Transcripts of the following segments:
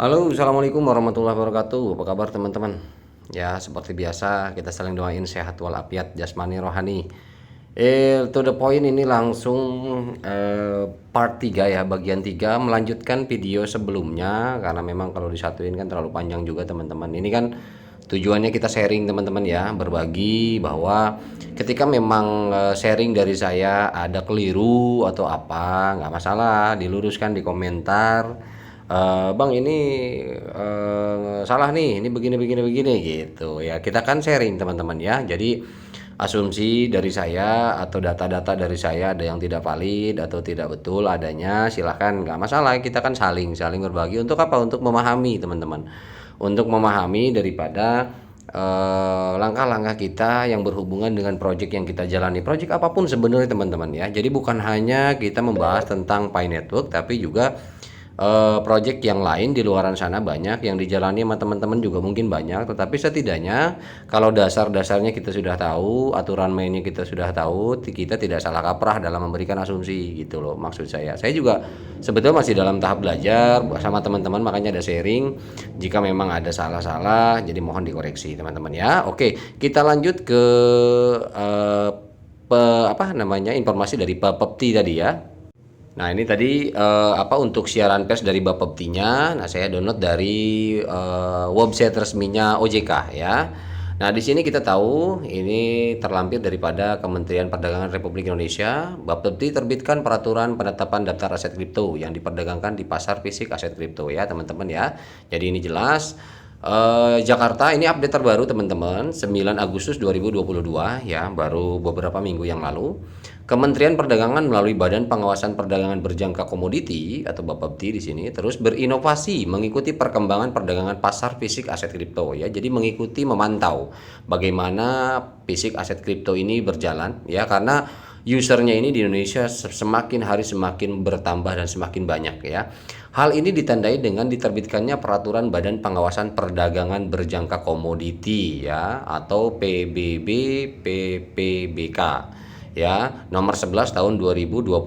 Halo, assalamualaikum warahmatullahi wabarakatuh. Apa kabar teman-teman? Ya, seperti biasa kita saling doain sehat walafiat jasmani rohani. To the point ini langsung part 3 ya, bagian 3 melanjutkan video sebelumnya karena memang kalau disatuin kan terlalu panjang juga teman-teman. Ini kan tujuannya kita sharing teman-teman ya, berbagi bahwa ketika memang sharing dari saya ada keliru atau apa, nggak masalah, diluruskan di komentar. Bang ini salah nih, ini begini begini begini gitu ya. Kita kan sharing teman-teman ya. Jadi asumsi dari saya atau data-data dari saya ada yang tidak valid atau tidak betul adanya, silahkan nggak masalah. Kita kan saling saling berbagi untuk apa? Untuk memahami teman-teman. Untuk memahami daripada langkah-langkah kita yang berhubungan dengan proyek yang kita jalani, proyek apapun sebenarnya teman-teman ya. Jadi bukan hanya kita membahas tentang Pi Network, tapi juga project yang lain di luaran sana banyak yang dijalani sama teman-teman juga mungkin banyak, tetapi setidaknya kalau dasar-dasarnya kita sudah tahu, aturan mainnya kita sudah tahu, kita tidak salah kaprah dalam memberikan asumsi gitu loh maksud saya. Saya juga sebetulnya masih dalam tahap belajar sama teman-teman, makanya ada sharing. Jika memang ada salah-salah, jadi mohon dikoreksi teman-teman ya. Oke, kita lanjut ke apa namanya informasi dari Bapepti tadi ya. Nah, ini tadi untuk siaran pers dari Bapeptinya. Nah, saya download dari website resminya OJK ya. Nah, di sini kita tahu ini terlampir daripada Kementerian Perdagangan Republik Indonesia. Bapepti terbitkan peraturan penetapan daftar aset kripto yang diperdagangkan di pasar fisik aset kripto ya, teman-teman ya. Jadi ini jelas. Jakarta ini update terbaru teman-teman 9 Agustus 2022 ya, baru beberapa minggu yang lalu. Kementerian Perdagangan melalui Badan Pengawasan Perdagangan Berjangka Komoditi atau Bapepti di sini terus berinovasi mengikuti perkembangan perdagangan pasar fisik aset kripto ya. Jadi mengikuti memantau bagaimana fisik aset kripto ini berjalan ya, karena usernya ini di Indonesia semakin hari semakin bertambah dan semakin banyak ya. Hal ini ditandai dengan diterbitkannya peraturan Badan Pengawasan Perdagangan Berjangka Komoditi ya, atau PBB PPBK ya, nomor 11 tahun 2022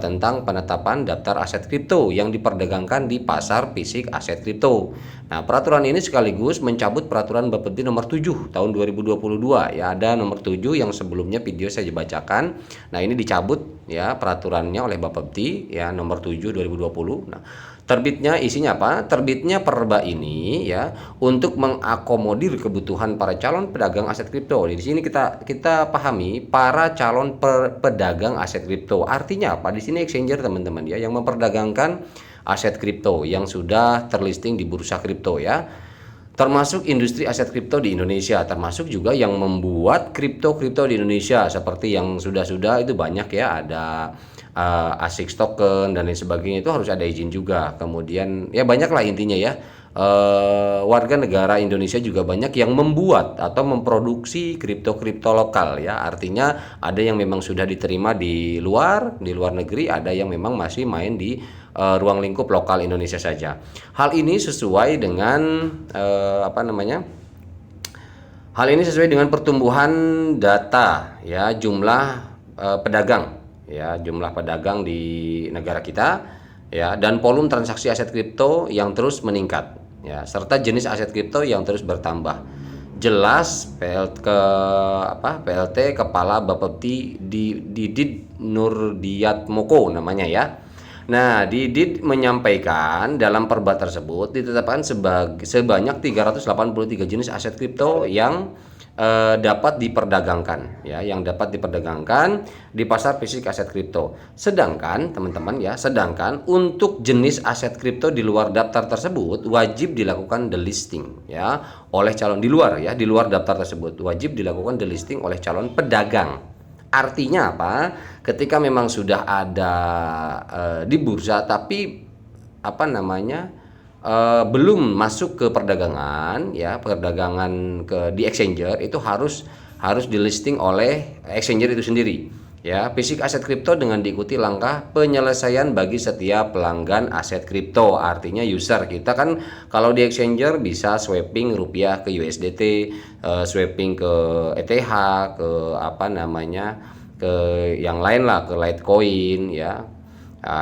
tentang penetapan daftar aset kripto yang diperdagangkan di pasar fisik aset kripto. Nah, peraturan ini sekaligus mencabut peraturan Bapepti nomor 7 tahun 2022 ya, ada nomor 7 yang sebelumnya video saya bacakan. Nah, ini dicabut ya peraturannya oleh Bapepti ya, nomor 7 2020. Nah, terbitnya isinya apa? Terbitnya perba ini ya untuk mengakomodir kebutuhan para calon pedagang aset kripto. Di sini kita pahami para calon pedagang aset kripto. Artinya apa? Di sini exchanger teman-teman ya, yang memperdagangkan aset kripto yang sudah terlisting di bursa kripto ya. Termasuk industri aset kripto di Indonesia, termasuk juga yang membuat kripto di Indonesia seperti yang sudah itu banyak ya, ada ASIC token dan lain sebagainya, itu harus ada izin juga. Kemudian ya banyak lah intinya ya, warga negara Indonesia juga banyak yang membuat atau memproduksi kripto lokal ya. Artinya ada yang memang sudah diterima di luar negeri, ada yang memang masih main di ruang lingkup lokal Indonesia saja. Hal ini sesuai dengan Hal ini sesuai dengan pertumbuhan data ya, jumlah pedagang di negara kita ya, dan volume transaksi aset kripto yang terus meningkat ya, serta jenis aset kripto yang terus bertambah. Jelas PLT Kepala Bapepti Didit Nurdiatmoko namanya ya. Nah, Didit menyampaikan dalam perba tersebut ditetapkan sebanyak 383 jenis aset kripto yang dapat diperdagangkan ya, di pasar fisik aset kripto. Sedangkan teman-teman ya, untuk jenis aset kripto di luar daftar tersebut wajib dilakukan delisting ya oleh calon di luar daftar tersebut wajib dilakukan delisting oleh calon pedagang. Artinya apa? Ketika memang sudah ada di bursa tapi belum masuk ke perdagangan ya, di exchanger, itu harus di listing oleh exchanger itu sendiri ya, fisik aset kripto, dengan diikuti langkah penyelesaian bagi setiap pelanggan aset kripto. Artinya user kita kan kalau di exchanger bisa swapping rupiah ke USDT, swapping ke ETH, ke ke yang lain lah, ke Litecoin ya.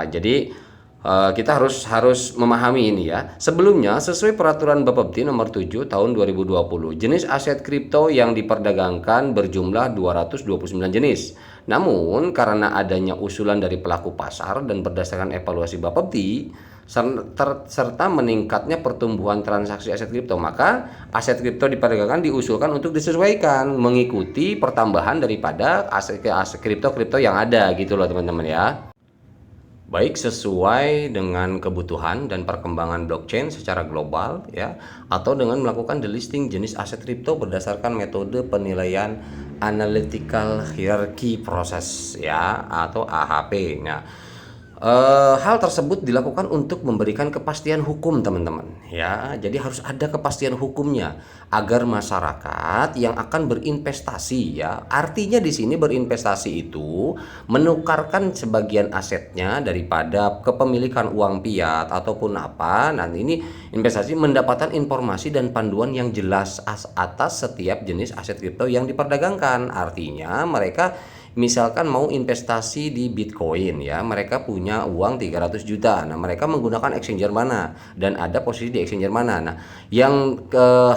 Jadi Kita harus memahami ini ya. Sebelumnya, sesuai peraturan Bapepti nomor 7 tahun 2020, jenis aset kripto yang diperdagangkan berjumlah 229 jenis. Namun, karena adanya usulan dari pelaku pasar dan berdasarkan evaluasi Bapepti serta meningkatnya pertumbuhan transaksi aset kripto, maka aset kripto diperdagangkan diusulkan untuk disesuaikan mengikuti pertambahan daripada aset kripto yang ada gitu loh teman-teman ya. Baik sesuai dengan kebutuhan dan perkembangan blockchain secara global ya, atau dengan melakukan delisting jenis aset kripto berdasarkan metode penilaian analytical hierarchy process ya, atau AHP. Nah, hal tersebut dilakukan untuk memberikan kepastian hukum teman-teman ya. Jadi harus ada kepastian hukumnya agar masyarakat yang akan berinvestasi ya, artinya di sini berinvestasi itu menukarkan sebagian asetnya daripada kepemilikan uang fiat ataupun apa. Nah ini investasi mendapatkan informasi dan panduan yang jelas atas setiap jenis aset kripto yang diperdagangkan. Artinya mereka misalkan mau investasi di Bitcoin ya, mereka punya uang 300 juta. Nah, mereka menggunakan exchanger mana dan ada posisi di exchanger mana. Nah, yang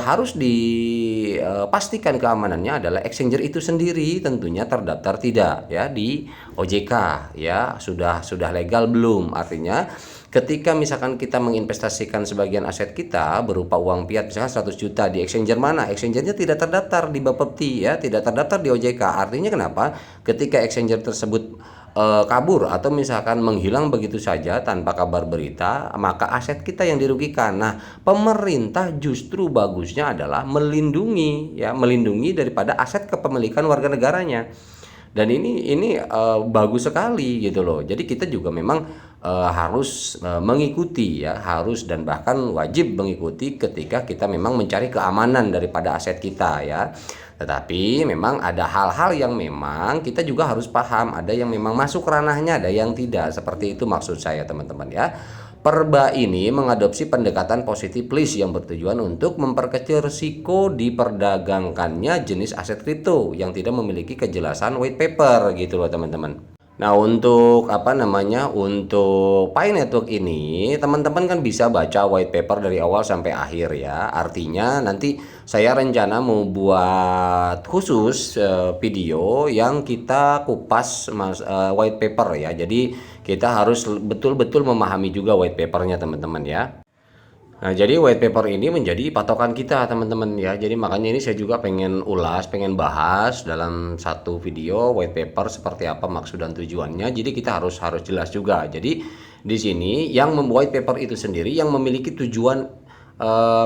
harus dipastikan keamanannya adalah exchanger itu sendiri tentunya terdaftar tidak ya di OJK ya, sudah legal belum. Artinya ketika misalkan kita menginvestasikan sebagian aset kita berupa uang fiat misalkan 100 juta di exchanger mana, exchanger-nya tidak terdaftar di Bapepti ya, tidak terdaftar di OJK. Artinya kenapa? Ketika exchanger tersebut kabur atau misalkan menghilang begitu saja tanpa kabar berita, maka aset kita yang dirugikan. Nah, pemerintah justru bagusnya adalah melindungi daripada aset kepemilikan warga negaranya. Dan ini bagus sekali gitu loh. Jadi kita juga memang harus mengikuti ya, harus dan bahkan wajib mengikuti ketika kita memang mencari keamanan daripada aset kita ya. Tetapi memang ada hal-hal yang memang kita juga harus paham, ada yang memang masuk ranahnya, ada yang tidak. Seperti itu maksud saya teman-teman ya. Perba ini mengadopsi pendekatan positif list yang bertujuan untuk memperkecil risiko diperdagangkannya jenis aset kripto yang tidak memiliki kejelasan white paper gitu loh teman-teman. Nah, untuk untuk Pi Network ini teman-teman kan bisa baca white paper dari awal sampai akhir ya. Artinya nanti saya rencana mau buat khusus video yang kita kupas white paper ya. Jadi kita harus betul-betul memahami juga white papernya teman-teman ya. Nah, jadi white paper ini menjadi patokan kita teman-teman ya. Jadi makanya ini saya juga pengen pengen bahas dalam satu video white paper seperti apa maksud dan tujuannya. Jadi kita harus jelas juga. Jadi di sini yang membuat paper itu sendiri yang memiliki tujuan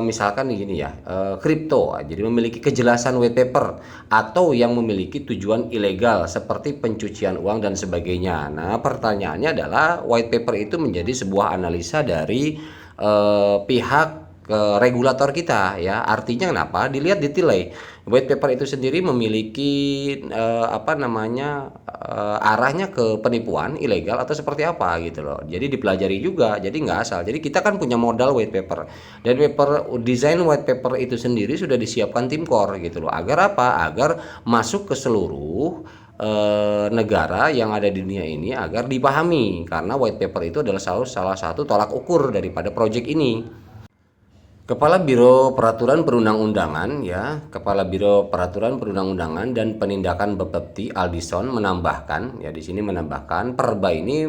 misalkan gini ya, kripto. Jadi memiliki kejelasan white paper atau yang memiliki tujuan ilegal seperti pencucian uang dan sebagainya. Nah, pertanyaannya adalah white paper itu menjadi sebuah analisa dari pihak regulator kita ya. Artinya kenapa? Dilihat detailnya. White paper itu sendiri memiliki arahnya ke penipuan ilegal atau seperti apa gitu loh. Jadi dipelajari juga. Jadi nggak asal. Jadi kita kan punya modal white paper. Dan desain white paper itu sendiri sudah disiapkan tim core gitu loh. Agar apa? Agar masuk ke seluruh negara yang ada di dunia ini agar dipahami, karena white paper itu adalah salah satu tolak ukur daripada proyek ini. Kepala Biro Peraturan Perundang-undangan ya, Kepala Biro Peraturan Perundang-undangan dan Penindakan Bapepti Aldison menambahkan ya, di sini menambahkan perba ini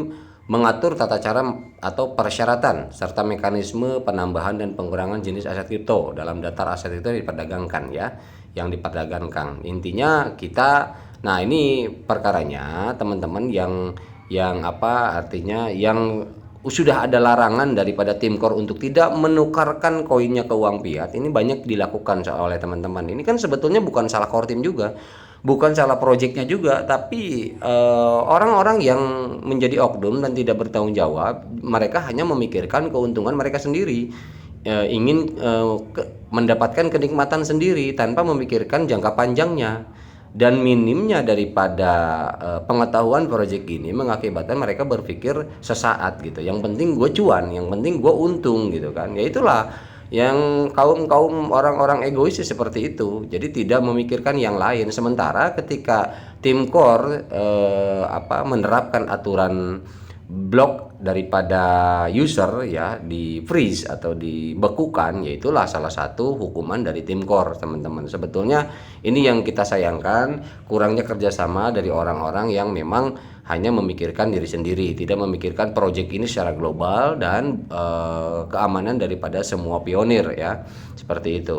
mengatur tata cara atau persyaratan serta mekanisme penambahan dan pengurangan jenis aset kripto dalam daftar aset itu diperdagangkan ya, yang diperdagangkan. Intinya kita, nah ini perkaranya teman-teman yang artinya yang sudah ada larangan daripada tim core untuk tidak menukarkan koinnya ke uang fiat. Ini banyak dilakukan oleh teman-teman. Ini kan sebetulnya bukan salah core tim juga, bukan salah proyeknya juga, tapi orang-orang yang menjadi oknum dan tidak bertanggung jawab, mereka hanya memikirkan keuntungan mereka sendiri, ingin mendapatkan kenikmatan sendiri tanpa memikirkan jangka panjangnya. Dan minimnya daripada pengetahuan proyek ini mengakibatkan mereka berpikir sesaat gitu. Yang penting gue cuan, yang penting gue untung gitu kan. Ya itulah yang kaum orang-orang egois seperti itu. Jadi tidak memikirkan yang lain. Sementara ketika tim core menerapkan aturan blok daripada user ya di freeze atau dibekukan, yaitulah salah satu hukuman dari tim core, teman-teman. Sebetulnya ini yang kita sayangkan, kurangnya kerjasama dari orang-orang yang memang hanya memikirkan diri sendiri, tidak memikirkan proyek ini secara global dan keamanan daripada semua pionir ya, seperti itu.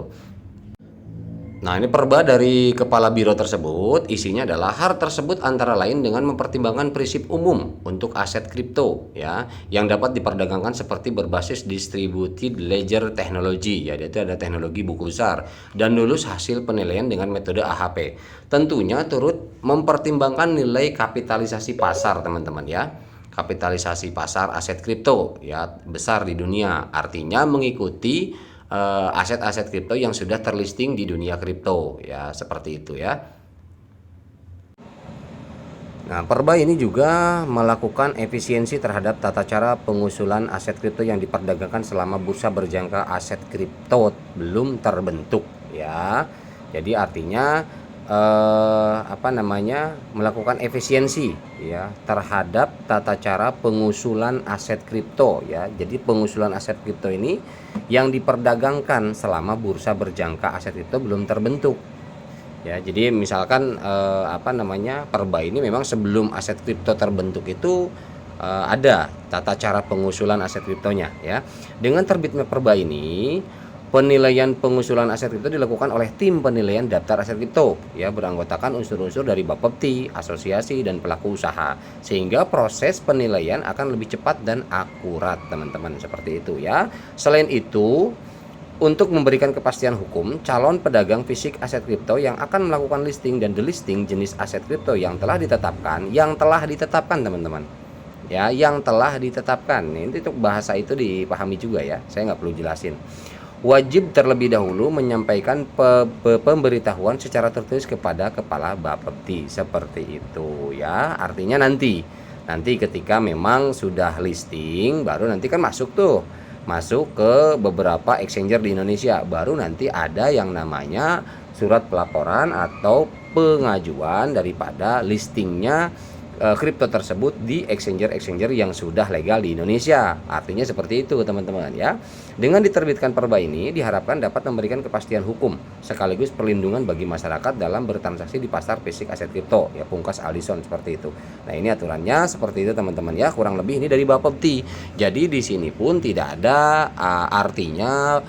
Nah, ini perba dari kepala biro tersebut, isinya adalah hal tersebut antara lain dengan mempertimbangkan prinsip umum untuk aset kripto ya, yang dapat diperdagangkan seperti berbasis distributed ledger technology ya, itu ada teknologi buku besar, dan lulus hasil penilaian dengan metode AHP. Tentunya turut mempertimbangkan nilai kapitalisasi pasar, teman-teman ya. Kapitalisasi pasar aset kripto ya besar di dunia, artinya mengikuti aset-aset kripto yang sudah terlisting di dunia kripto ya, seperti itu ya. Nah, perba ini juga melakukan efisiensi terhadap tata cara pengusulan aset kripto yang diperdagangkan selama bursa berjangka aset kripto belum terbentuk ya. Jadi artinya melakukan efisiensi ya terhadap tata cara pengusulan aset kripto ya. Jadi pengusulan aset kripto ini yang diperdagangkan selama bursa berjangka aset kripto belum terbentuk ya. Jadi misalkan perba ini memang sebelum aset kripto terbentuk itu ada tata cara pengusulan aset kriptonya ya. Dengan terbitnya perba ini, penilaian pengusulan aset kripto dilakukan oleh tim penilaian daftar aset kripto ya, beranggotakan unsur-unsur dari Bapepti, asosiasi, dan pelaku usaha, sehingga proses penilaian akan lebih cepat dan akurat, teman-teman, seperti itu ya. Selain itu, untuk memberikan kepastian hukum, calon pedagang fisik aset kripto yang akan melakukan listing dan delisting jenis aset kripto yang telah ditetapkan, teman-teman ya, yang telah ditetapkan. Ini itu bahasa itu dipahami juga ya, saya nggak perlu jelasin. Wajib terlebih dahulu menyampaikan pemberitahuan secara tertulis kepada kepala Bapepti, seperti itu ya. Artinya nanti ketika memang sudah listing, baru nanti kan masuk ke beberapa exchanger di Indonesia, baru nanti ada yang namanya surat pelaporan atau pengajuan daripada listingnya kripto tersebut di exchanger yang sudah legal di Indonesia. Artinya seperti itu, teman-teman ya. Dengan diterbitkan perba ini diharapkan dapat memberikan kepastian hukum sekaligus perlindungan bagi masyarakat dalam bertransaksi di pasar fisik aset kripto ya, pungkas Alison, seperti itu. Nah, ini aturannya seperti itu, teman-teman ya. Kurang lebih ini dari Bapepti. Jadi di sini pun tidak ada artinya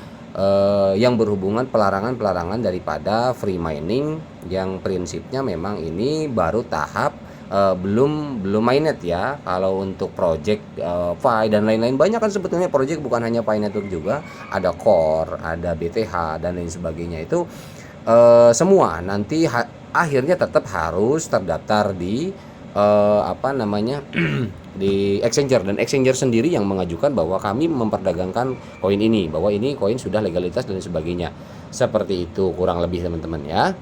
yang berhubungan pelarangan daripada free mining, yang prinsipnya memang ini baru tahap belum mainnet ya. Kalau untuk project Pi dan lain-lain, banyak kan sebetulnya project, bukan hanya Pi Network juga, ada Core, ada BTH dan lain sebagainya. Itu semua nanti akhirnya tetap harus terdaftar di di exchanger, dan exchanger sendiri yang mengajukan bahwa kami memperdagangkan koin ini, bahwa ini koin sudah legalitas dan sebagainya. Seperti itu kurang lebih, teman-teman ya.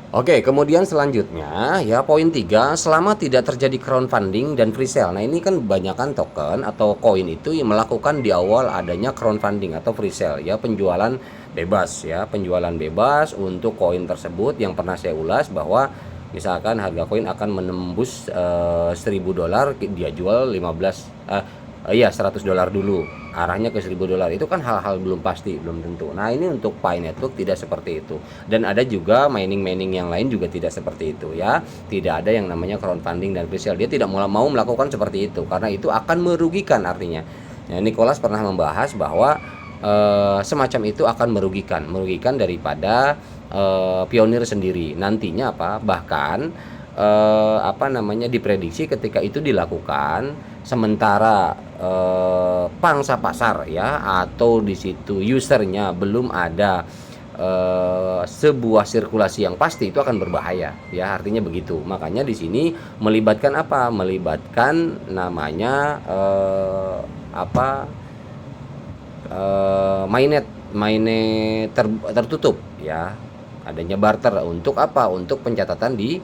Oke, kemudian selanjutnya ya, poin 3, selama tidak terjadi crowdfunding dan free sale. Nah, ini kan kebanyakan token atau koin itu yang melakukan di awal adanya crowdfunding atau free sale ya, penjualan bebas untuk koin tersebut, yang pernah saya ulas bahwa misalkan harga koin akan menembus $1.000, dia jual $100 dulu, arahnya ke $1.000. Itu kan hal-hal belum pasti, belum tentu. Nah, ini untuk Pi Network tidak seperti itu, dan ada juga mining yang lain juga tidak seperti itu ya. Tidak ada yang namanya crowdfunding dan free sale. Dia tidak mau melakukan seperti itu karena itu akan merugikan artinya. Nah, Nicholas pernah membahas bahwa semacam itu akan merugikan daripada pionir sendiri. Nantinya bahkan diprediksi ketika itu dilakukan sementara pangsa pasar ya, atau di situ usernya belum ada sebuah sirkulasi yang pasti, itu akan berbahaya ya, artinya begitu. Makanya di sini melibatkan namanya mainnet tertutup ya, adanya barter untuk untuk pencatatan di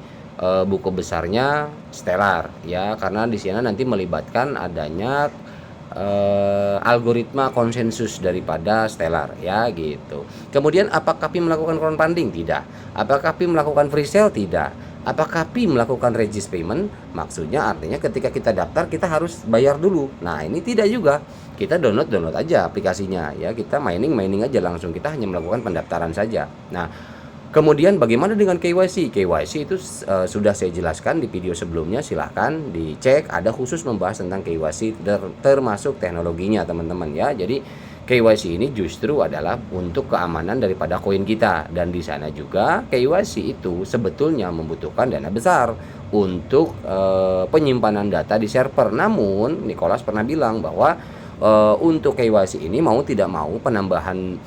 buku besarnya Stellar ya, karena di sini nanti melibatkan adanya algoritma konsensus daripada Stellar ya, gitu. Kemudian apakah KAPI melakukan crowdfunding? Tidak. Apakah KAPI melakukan free sale? Tidak. Apakah Pi melakukan regis payment? Maksudnya artinya ketika kita daftar kita harus bayar dulu. Nah, ini tidak juga. Kita download aja aplikasinya ya. Kita mining aja langsung. Kita hanya melakukan pendaftaran saja. Nah, kemudian bagaimana dengan KYC? KYC itu sudah saya jelaskan di video sebelumnya, silahkan dicek, ada khusus membahas tentang KYC termasuk teknologinya teman-teman ya. Jadi KYC ini justru adalah untuk keamanan daripada koin kita, dan di sana juga KYC itu sebetulnya membutuhkan dana besar untuk penyimpanan data di server. Namun Nicholas pernah bilang bahwa untuk KYC ini mau tidak mau penambahan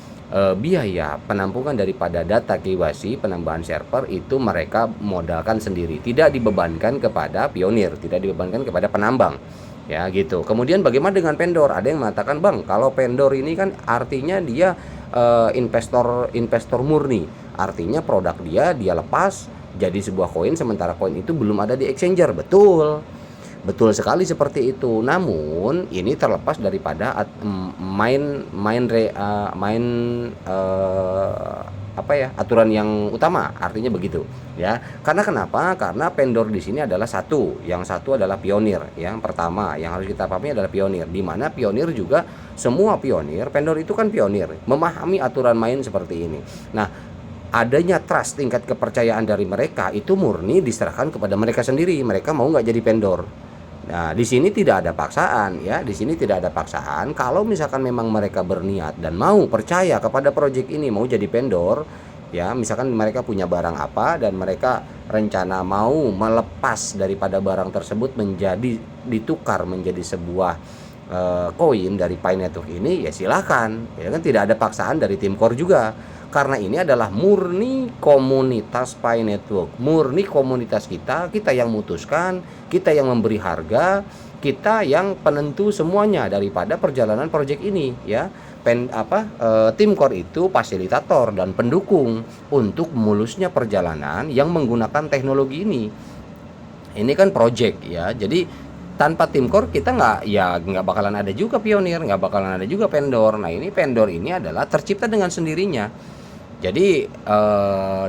biaya penampungan daripada data KYC, penambahan server itu mereka modalkan sendiri, tidak dibebankan kepada pionir, tidak dibebankan kepada penambang. Ya gitu. Kemudian bagaimana dengan vendor? Ada yang mengatakan, "Bang, kalau vendor ini kan artinya dia investor murni. Artinya produk dia lepas jadi sebuah koin, sementara koin itu belum ada di exchanger." Betul. Betul sekali seperti itu. Namun ini terlepas daripada aturan yang utama, artinya begitu ya. Karena kenapa? Karena vendor di sini adalah yang satu adalah pionir. Yang pertama yang harus kita pahami adalah pionir, di mana pionir juga semua pionir, vendor itu kan pionir, memahami aturan main seperti ini. Nah, adanya trust, tingkat kepercayaan dari mereka itu murni diserahkan kepada mereka sendiri. Mereka mau nggak jadi vendor. Nah, di sini tidak ada paksaan ya. Di sini tidak ada paksaan. Kalau misalkan memang mereka berniat dan mau percaya kepada proyek ini, mau jadi vendor, ya, misalkan mereka punya barang apa dan mereka rencana mau melepas daripada barang tersebut menjadi ditukar menjadi sebuah koin dari Pi Network ini, ya silakan. Ya kan, tidak ada paksaan dari tim core juga. Karena ini adalah murni komunitas Pi Network, murni komunitas kita yang memutuskan, kita yang memberi harga, kita yang penentu semuanya daripada perjalanan proyek ini ya. Tim core itu fasilitator dan pendukung untuk mulusnya perjalanan yang menggunakan teknologi ini. Ini kan proyek ya, jadi tanpa tim core kita nggak bakalan ada juga pionir, nggak bakalan ada juga vendor. Nah, ini vendor ini adalah tercipta dengan sendirinya. Jadi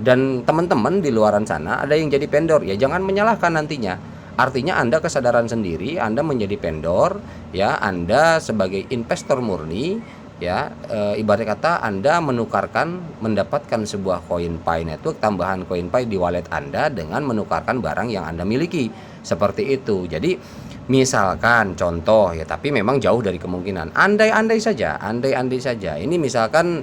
dan teman-teman di luaran sana ada yang jadi vendor, ya jangan menyalahkan nantinya. Artinya Anda kesadaran sendiri, Anda menjadi vendor, ya Anda sebagai investor murni, ya ibarat kata Anda mendapatkan sebuah koin Pi Network, tambahan koin Pi di wallet Anda dengan menukarkan barang yang Anda miliki, seperti itu. Jadi misalkan contoh ya, tapi memang jauh dari kemungkinan. Andai-andai saja. Ini misalkan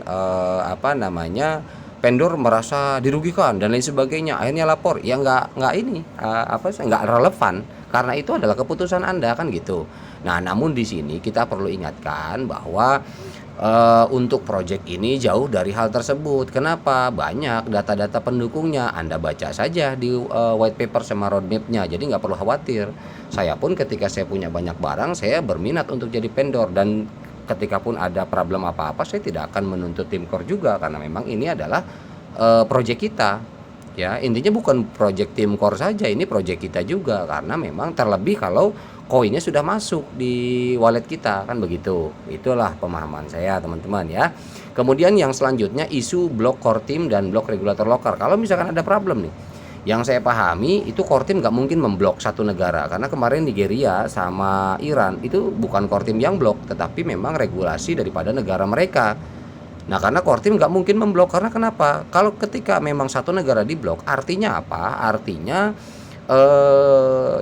vendor merasa dirugikan dan lain sebagainya, akhirnya lapor. Ya nggak relevan karena itu adalah keputusan Anda kan gitu. Nah, namun di sini kita perlu ingatkan bahwa untuk proyek ini jauh dari hal tersebut. Kenapa? Banyak data-data pendukungnya. Anda baca saja di white paper sama roadmapnya. Jadi nggak perlu khawatir. Saya pun ketika saya punya banyak barang, saya berminat untuk jadi vendor, dan ketika pun ada problem apa-apa, saya tidak akan menuntut tim core juga karena memang ini adalah proyek kita. Ya, intinya bukan proyek tim core saja, ini proyek kita juga karena memang terlebih kalau koinnya sudah masuk di wallet kita kan begitu. Itulah pemahaman saya teman-teman ya. Kemudian yang selanjutnya isu blok core team dan blok regulator locker. Kalau misalkan ada problem nih, yang saya pahami itu core team nggak mungkin memblok satu negara, karena kemarin Nigeria sama Iran itu bukan core team yang blok, tetapi memang regulasi daripada negara mereka. Nah, karena core team nggak mungkin memblok, karena kenapa? Kalau ketika memang satu negara diblok, artinya apa? Artinya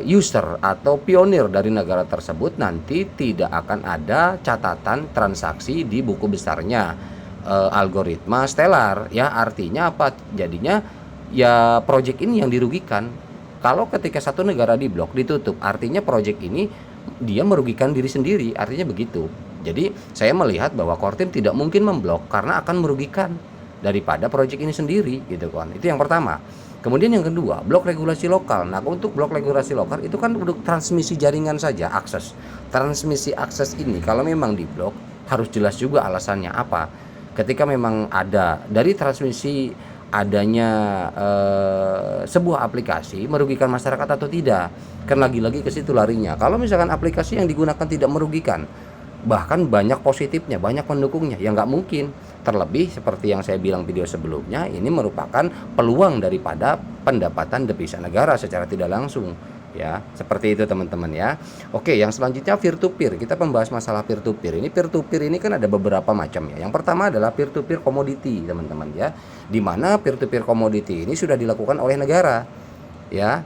user atau pionir dari negara tersebut nanti tidak akan ada catatan transaksi di buku besarnya algoritma Stellar ya. Artinya apa? Jadinya ya proyek ini yang dirugikan. Kalau ketika satu negara diblok, ditutup, artinya proyek ini dia merugikan diri sendiri, artinya begitu. Jadi saya melihat bahwa core team tidak mungkin memblok karena akan merugikan daripada proyek ini sendiri gitu kan. Itu yang pertama. Kemudian yang kedua, blok regulasi lokal. Nah, untuk blok regulasi lokal itu kan untuk transmisi jaringan saja, akses. Transmisi akses ini kalau memang diblok harus jelas juga alasannya apa. Ketika memang ada dari transmisi adanya sebuah aplikasi merugikan masyarakat atau tidak. Kan lagi-lagi ke situ larinya. Kalau misalkan aplikasi yang digunakan tidak merugikan, bahkan banyak positifnya, banyak pendukungnya. Ya nggak mungkin. Terlebih seperti yang saya bilang video sebelumnya, ini merupakan peluang daripada pendapatan devisa negara secara tidak langsung. Ya, seperti itu teman-teman ya. Oke, yang selanjutnya peer to peer. Kita membahas masalah peer to peer. Ini peer to peer ini kan ada beberapa macam ya. Yang pertama adalah peer to peer commodity, teman-teman ya. Di mana peer to peer commodity ini sudah dilakukan oleh negara. Ya,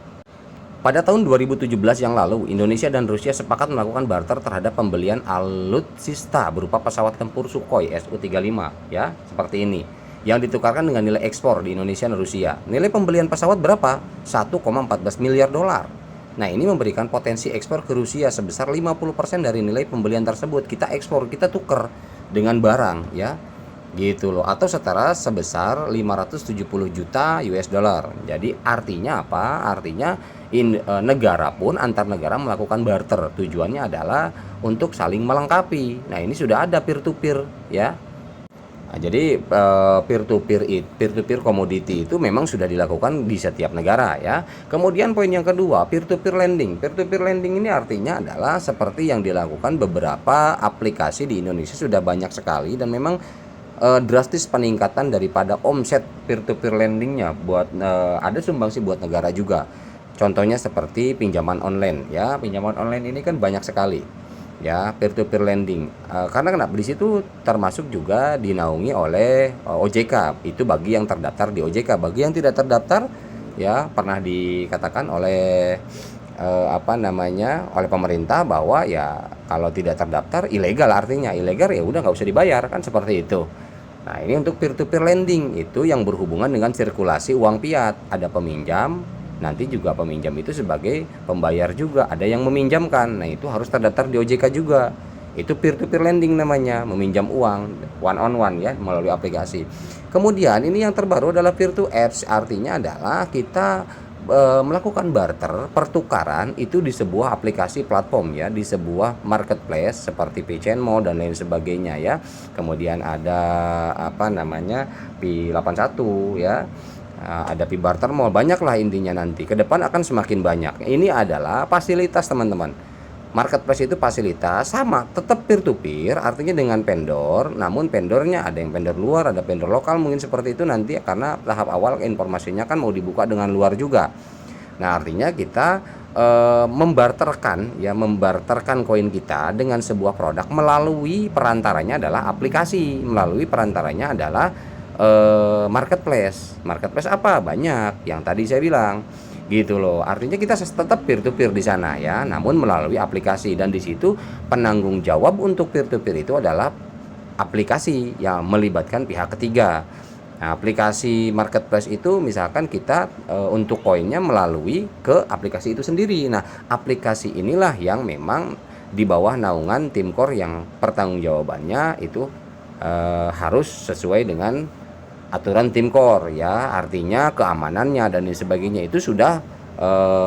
pada tahun 2017 yang lalu, Indonesia dan Rusia sepakat melakukan barter terhadap pembelian alutsista berupa pesawat tempur Sukhoi Su-35 ya, seperti ini. Yang ditukarkan dengan nilai ekspor di Indonesia dan Rusia. Nilai pembelian pesawat berapa? 1,14 miliar dolar. Nah, ini memberikan potensi ekspor ke Rusia sebesar 50% dari nilai pembelian tersebut. Kita ekspor, kita tuker dengan barang ya. Gitu loh, atau setara sebesar 570 juta US dollar. Jadi artinya apa? Artinya negara pun antar negara melakukan barter. Tujuannya adalah untuk saling melengkapi. Nah, ini sudah ada peer to peer ya. Nah, jadi peer to peer commodity itu memang sudah dilakukan di setiap negara ya. Kemudian poin yang kedua, peer to peer lending. Peer to peer lending ini artinya adalah seperti yang dilakukan beberapa aplikasi di Indonesia sudah banyak sekali, dan memang drastis peningkatan daripada omset peer to peer lendingnya buat ada sumbangsi buat negara juga. Contohnya seperti pinjaman online ya. Pinjaman online ini kan banyak sekali ya, peer to peer lending. Karena kenapa di situ termasuk juga dinaungi oleh OJK. Itu bagi yang terdaftar di OJK. Bagi yang tidak terdaftar ya, pernah dikatakan oleh oleh pemerintah bahwa ya kalau tidak terdaftar ilegal, artinya ilegal ya udah nggak usah dibayar, kan seperti itu. Nah, ini untuk peer to peer lending itu yang berhubungan dengan sirkulasi uang fiat. Ada peminjam, nanti juga peminjam itu sebagai pembayar juga, ada yang meminjamkan. Nah, itu harus terdaftar di OJK juga. Itu peer to peer lending namanya, meminjam uang one on one ya, melalui aplikasi. Kemudian ini yang terbaru adalah peer to apps. Artinya adalah kita melakukan barter, pertukaran itu di sebuah aplikasi platform ya, di sebuah marketplace seperti Pcenmo dan lain sebagainya ya. Kemudian ada Pi81 ya. Ada Pi Barter Mall, banyaklah intinya, nanti ke depan akan semakin banyak. Ini adalah fasilitas teman-teman. Marketplace itu fasilitas, sama tetap peer to peer, artinya dengan vendor, namun vendornya ada yang vendor luar, ada vendor lokal, mungkin seperti itu nanti, karena tahap awal informasinya kan mau dibuka dengan luar juga. Nah, artinya kita membarterkan koin kita dengan sebuah produk melalui perantaranya adalah aplikasi, melalui perantaranya adalah marketplace. Marketplace apa? Banyak yang tadi saya bilang. Gitu loh. Artinya kita tetap peer to peer di sana ya, namun melalui aplikasi, dan di situ penanggung jawab untuk peer to peer itu adalah aplikasi yang melibatkan pihak ketiga. Nah, aplikasi marketplace itu misalkan kita untuk koinnya melalui ke aplikasi itu sendiri. Nah, aplikasi inilah yang memang di bawah naungan tim core yang pertanggungjawabannya itu harus sesuai dengan aturan tim core ya, artinya keamanannya dan lain sebagainya itu sudah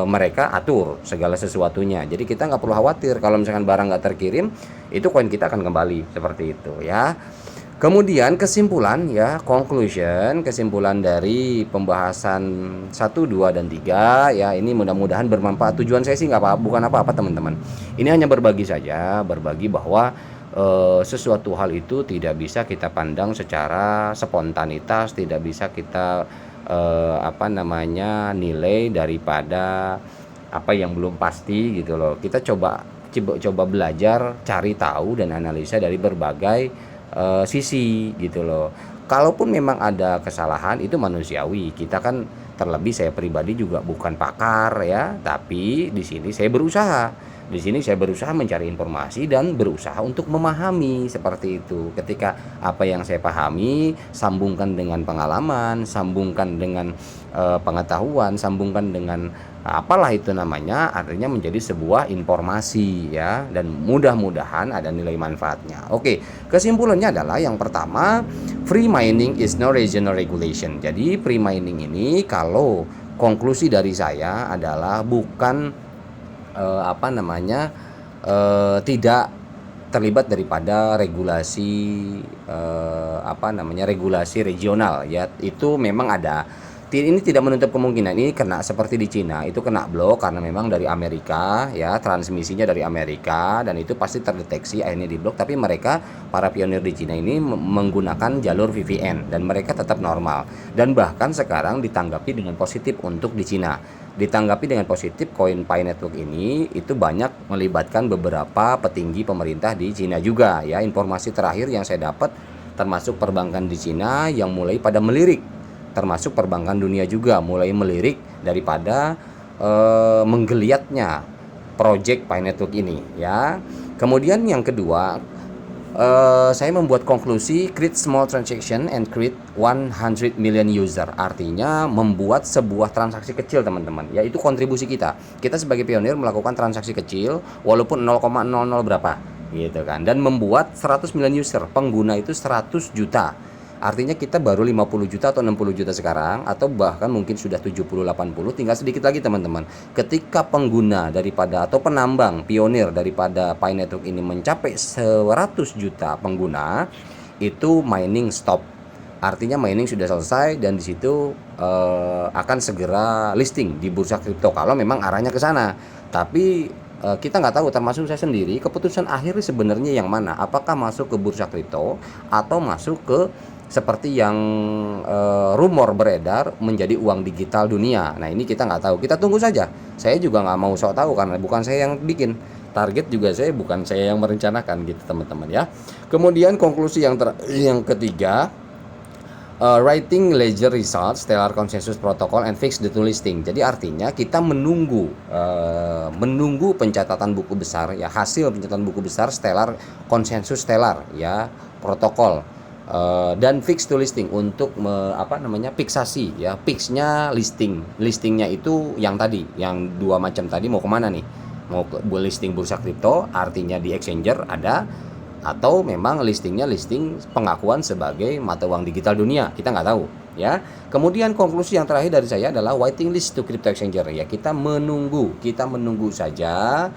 mereka atur segala sesuatunya. Jadi kita nggak perlu khawatir kalau misalkan barang nggak terkirim, itu koin kita akan kembali, seperti itu ya. Kemudian kesimpulan ya, kesimpulan dari pembahasan 1, 2, dan 3 ya, ini mudah-mudahan bermanfaat. Tujuan saya sih bukan apa-apa teman-teman. Ini hanya berbagi saja, berbagi bahwa sesuatu hal itu tidak bisa kita pandang secara spontanitas, tidak bisa kita nilai daripada apa yang belum pasti gitu loh. Kita coba belajar, cari tahu dan analisa dari berbagai sisi gitu loh. Kalaupun memang ada kesalahan itu manusiawi. Kita kan, terlebih saya pribadi juga bukan pakar ya, tapi di sini saya berusaha. Di sini saya berusaha mencari informasi dan berusaha untuk memahami, seperti itu. Ketika apa yang saya pahami sambungkan dengan pengalaman, sambungkan dengan pengetahuan, sambungkan dengan apalah itu namanya, artinya menjadi sebuah informasi ya, dan mudah-mudahan ada nilai manfaatnya. Oke, kesimpulannya adalah yang pertama, free mining is no regional regulation. Jadi free mining ini, kalau konklusi dari saya adalah bukan tidak terlibat daripada regulasi regulasi regional ya. Itu memang ada, Ini tidak menutup kemungkinan ini kena seperti di Cina, itu kena blok karena memang dari Amerika ya, transmisinya dari Amerika, dan itu pasti terdeteksi akhirnya di blok. Tapi mereka, para pionir di Cina ini menggunakan jalur VPN dan mereka tetap normal, dan bahkan sekarang ditanggapi dengan positif untuk di Cina. Ditanggapi dengan positif, koin Pi Network ini itu banyak melibatkan beberapa petinggi pemerintah di Cina juga ya. Informasi terakhir yang saya dapat, termasuk perbankan di Cina yang mulai pada melirik, termasuk perbankan dunia juga mulai melirik daripada menggeliatnya project Pi Network ini ya. Kemudian yang kedua, saya membuat konklusi create small transaction and create 100 million user, artinya membuat sebuah transaksi kecil teman-teman ya. Itu kontribusi kita sebagai pionir melakukan transaksi kecil walaupun 0,00 berapa gitu kan, dan membuat 100 million user, pengguna itu 100 juta. Artinya kita baru 50 juta atau 60 juta sekarang, atau bahkan mungkin sudah 70-80, tinggal sedikit lagi teman-teman. Ketika pengguna daripada atau penambang pionir daripada Pi Network ini mencapai 100 juta pengguna, itu mining stop. Artinya mining sudah selesai, dan di situ akan segera listing di bursa kripto kalau memang arahnya ke sana. Tapi kita nggak tahu, termasuk saya sendiri, keputusan akhir sebenarnya yang mana, apakah masuk ke bursa kripto atau masuk ke seperti yang rumor beredar menjadi uang digital dunia. Nah ini kita nggak tahu, kita tunggu saja. Saya juga nggak mau sok tahu karena bukan saya yang bikin, target juga bukan saya yang merencanakan gitu teman-teman ya. Kemudian konklusi yang ketiga, writing ledger results, stellar consensus protocol and fix the two listing. Jadi artinya kita menunggu pencatatan buku besar ya, hasil pencatatan buku besar stellar konsensus stellar ya, protokol dan fix to listing untuk fiksasi ya, fixnya listingnya itu yang tadi, yang dua macam tadi. Mau kemana nih? Mau ke listing bursa kripto, artinya di exchanger ada, atau memang listingnya listing pengakuan sebagai mata uang digital dunia, kita nggak tahu ya. Kemudian konklusi yang terakhir dari saya adalah waiting list to crypto exchanger ya, kita menunggu saja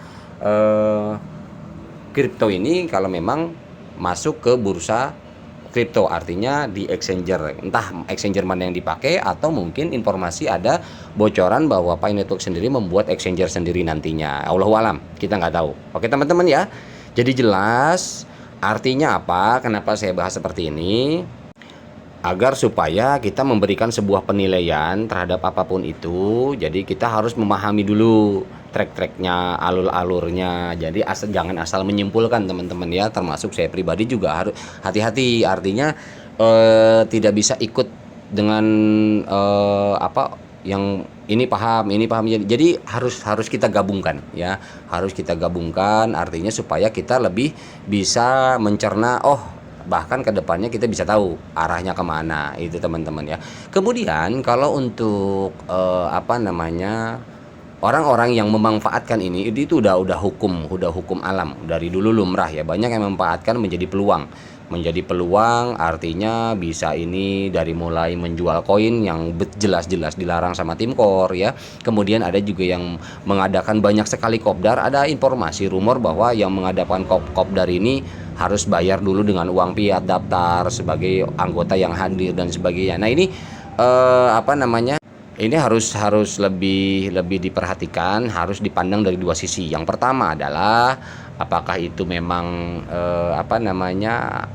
kripto ini kalau memang masuk ke bursa kripto, artinya di exchanger, entah exchanger mana yang dipakai, atau mungkin informasi ada bocoran bahwa Pi Network sendiri membuat exchanger sendiri nantinya. Allahu alam, kita nggak tahu. Oke teman-teman ya, jadi jelas artinya apa, kenapa saya bahas seperti ini, agar supaya kita memberikan sebuah penilaian terhadap apapun itu. Jadi kita harus memahami dulu track-tracknya, alur-alurnya. Jadi jangan asal menyimpulkan teman-teman ya. Termasuk saya pribadi juga harus hati-hati. Artinya tidak bisa ikut dengan yang ini paham. Jadi harus kita gabungkan ya. Harus kita gabungkan, artinya supaya kita lebih bisa mencerna, bahkan kedepannya kita bisa tahu arahnya kemana itu teman-teman ya. Kemudian kalau untuk orang-orang yang memanfaatkan ini, itu udah hukum alam dari dulu lumrah ya. Banyak yang memanfaatkan menjadi peluang, artinya bisa ini dari mulai menjual koin yang jelas-jelas dilarang sama Timkor ya. Kemudian ada juga yang mengadakan banyak sekali kopdar. Ada informasi rumor bahwa yang mengadakan kopdar ini harus bayar dulu dengan uang fiat, daftar sebagai anggota yang hadir dan sebagainya. Nah ini ini harus lebih diperhatikan, harus dipandang dari dua sisi. Yang pertama adalah apakah itu memang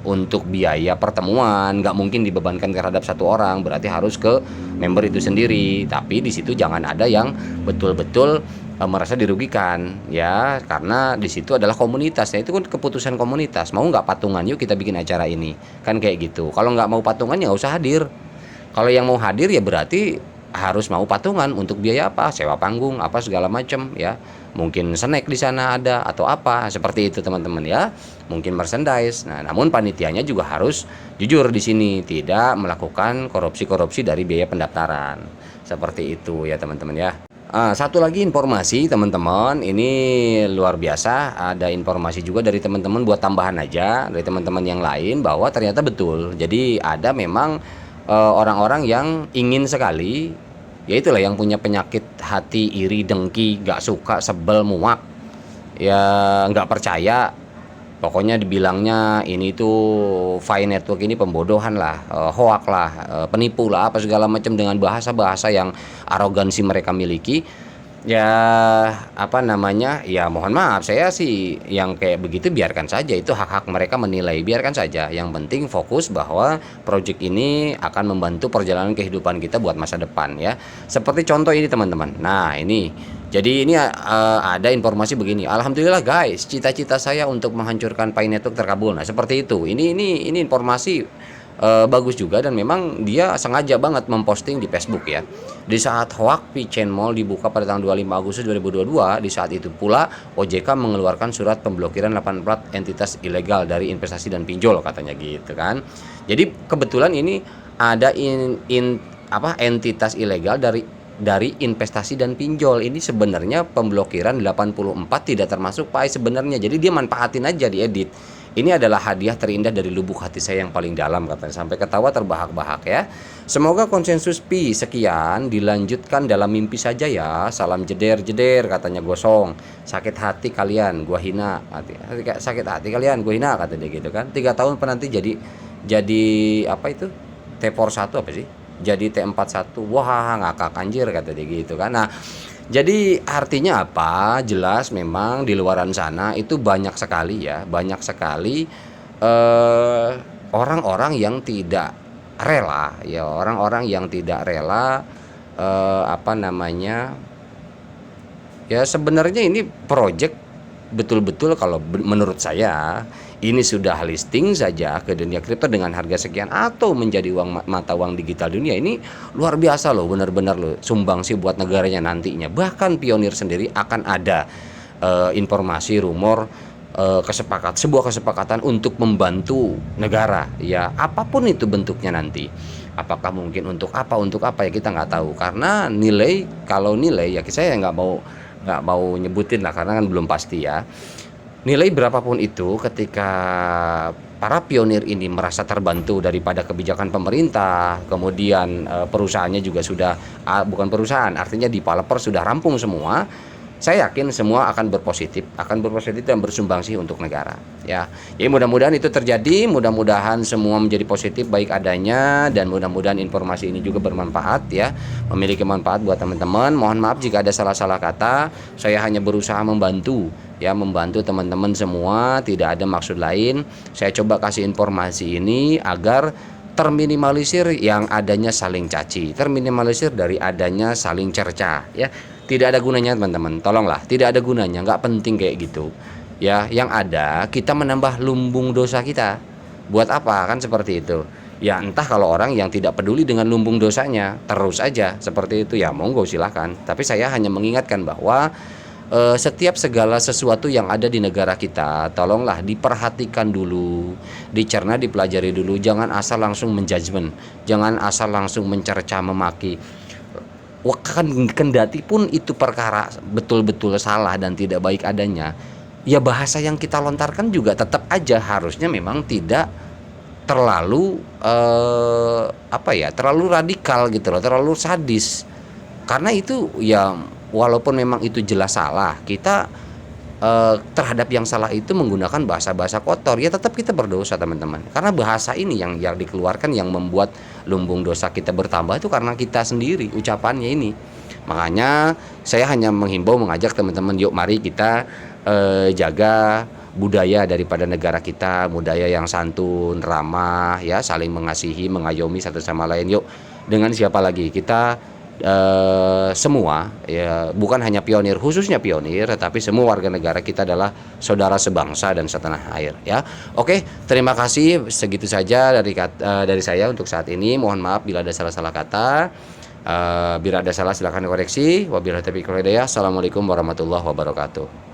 untuk biaya pertemuan, nggak mungkin dibebankan terhadap satu orang, berarti harus ke member itu sendiri. Tapi di situ jangan ada yang betul-betul merasa dirugikan ya, karena di situ adalah komunitasnya, itu kan keputusan komunitas. Mau nggak patungan, yuk kita bikin acara ini, kan kayak gitu. Kalau nggak mau patungan ya nggak usah hadir. Kalau yang mau hadir ya berarti harus mau patungan untuk biaya apa, sewa panggung apa segala macam ya, mungkin snack di sana ada atau apa seperti itu teman-teman ya, mungkin merchandise. Nah namun panitianya juga harus jujur di sini, tidak melakukan korupsi dari biaya pendaftaran seperti itu ya teman-teman ya. Satu lagi informasi teman-teman, ini luar biasa, ada informasi juga dari teman-teman buat tambahan aja dari teman-teman yang lain, bahwa ternyata betul. Jadi ada memang orang-orang yang ingin sekali, ya itulah yang punya penyakit hati iri, dengki, gak suka, sebel, muak ya, gak percaya Pokoknya dibilangnya ini tuh Fi Network ini pembodohan lah, hoak lah, penipu lah, apa segala macam dengan bahasa-bahasa yang arogansi mereka miliki. Ya, apa namanya? Ya mohon maaf, saya sih yang kayak begitu biarkan saja, itu hak-hak mereka menilai, biarkan saja. Yang penting fokus bahwa project ini akan membantu perjalanan kehidupan kita buat masa depan ya. Seperti contoh ini teman-teman. Nah, ini. Jadi ini ada informasi begini. Alhamdulillah guys, cita-cita saya untuk menghancurkan Pi Network terkabul. Nah, seperti itu. Ini informasi bagus juga, dan memang dia sengaja banget memposting di Facebook ya. Di saat hoax VeChain Mall dibuka pada tanggal 25 Agustus 2022, di saat itu pula OJK mengeluarkan surat pemblokiran 8 plat entitas ilegal dari investasi dan pinjol katanya gitu kan. Jadi kebetulan ini ada entitas ilegal dari investasi dan pinjol. Ini sebenarnya pemblokiran 84 tidak termasuk Pi sebenarnya. Jadi dia manfaatin aja, diedit. Ini adalah hadiah terindah dari lubuk hati saya yang paling dalam katanya, sampai ketawa terbahak-bahak ya. Semoga konsensus Pi sekian dilanjutkan dalam mimpi saja ya. Salam jeder-jeder katanya gosong. Sakit hati kalian, gua hina. Sakit hati kalian, gua hina katanya gitu kan. 3 tahun penanti jadi apa itu? T41 apa sih? Jadi T41. Wah, ngakak anjir kata dia gitu kan. Nah, jadi artinya apa? Jelas memang di luaran sana itu banyak sekali ya, banyak sekali orang-orang yang tidak rela ya, orang-orang yang tidak rela apa namanya? Ya sebenarnya ini project betul-betul kalau menurut saya ini sudah listing saja ke dunia kripto dengan harga sekian atau menjadi mata uang digital dunia, ini luar biasa loh, benar-benar loh sumbangsi buat negaranya nantinya. Bahkan Pionir sendiri akan ada informasi rumor sebuah kesepakatan untuk membantu negara ya, apapun itu bentuknya nanti. Apakah mungkin untuk apa ya kita nggak tahu, karena kalau nilai ya saya nggak mau nyebutin lah karena kan belum pasti ya. Nilai berapapun itu, ketika para pionir ini merasa terbantu daripada kebijakan pemerintah, kemudian perusahaannya juga sudah bukan perusahaan, artinya developer sudah rampung semua, saya yakin semua akan berpositif dan bersumbangsi untuk negara ya. Jadi mudah-mudahan itu terjadi, mudah-mudahan semua menjadi positif baik adanya, dan mudah-mudahan informasi ini juga bermanfaat ya, memiliki manfaat buat teman-teman. Mohon maaf jika ada salah-salah kata, saya hanya berusaha membantu teman-teman semua, tidak ada maksud lain. Saya coba kasih informasi ini agar terminimalisir yang adanya saling caci, terminimalisir dari adanya saling cerca ya. Tidak ada gunanya teman-teman, tolonglah, tidak ada gunanya, nggak penting kayak gitu ya. Yang ada kita menambah lumbung dosa kita. Buat apa kan seperti itu ya. Entah kalau orang yang tidak peduli dengan lumbung dosanya terus aja seperti itu ya, monggo silahkan. Tapi saya hanya mengingatkan bahwa setiap segala sesuatu yang ada di negara kita, tolonglah diperhatikan dulu, dicerna, dipelajari dulu. Jangan asal langsung menjudgment, jangan asal langsung mencerca, memaki. Kendati pun itu perkara betul-betul salah dan tidak baik adanya, ya bahasa yang kita lontarkan juga tetap aja harusnya memang tidak terlalu terlalu radikal gitu loh, terlalu sadis. Karena itu ya, walaupun memang itu jelas salah, kita terhadap yang salah itu menggunakan bahasa-bahasa kotor, ya tetap kita berdosa teman-teman. Karena bahasa ini yang dikeluarkan yang membuat lumbung dosa kita bertambah itu karena kita sendiri ucapannya ini. Makanya saya hanya mengajak teman-teman, yuk mari kita jaga budaya daripada negara kita, budaya yang santun, ramah ya, saling mengasihi, mengayomi satu sama lain. Yuk, dengan siapa lagi kita semua ya, bukan hanya pionir, khususnya pionir, tetapi semua warga negara kita adalah saudara sebangsa dan setanah air ya. Oke, terima kasih, segitu saja dari saya untuk saat ini. Mohon maaf bila ada salah-salah kata, bila ada salah silakan koreksi. Wabillahi taufiq wal hidayah. Assalamualaikum warahmatullahi wabarakatuh.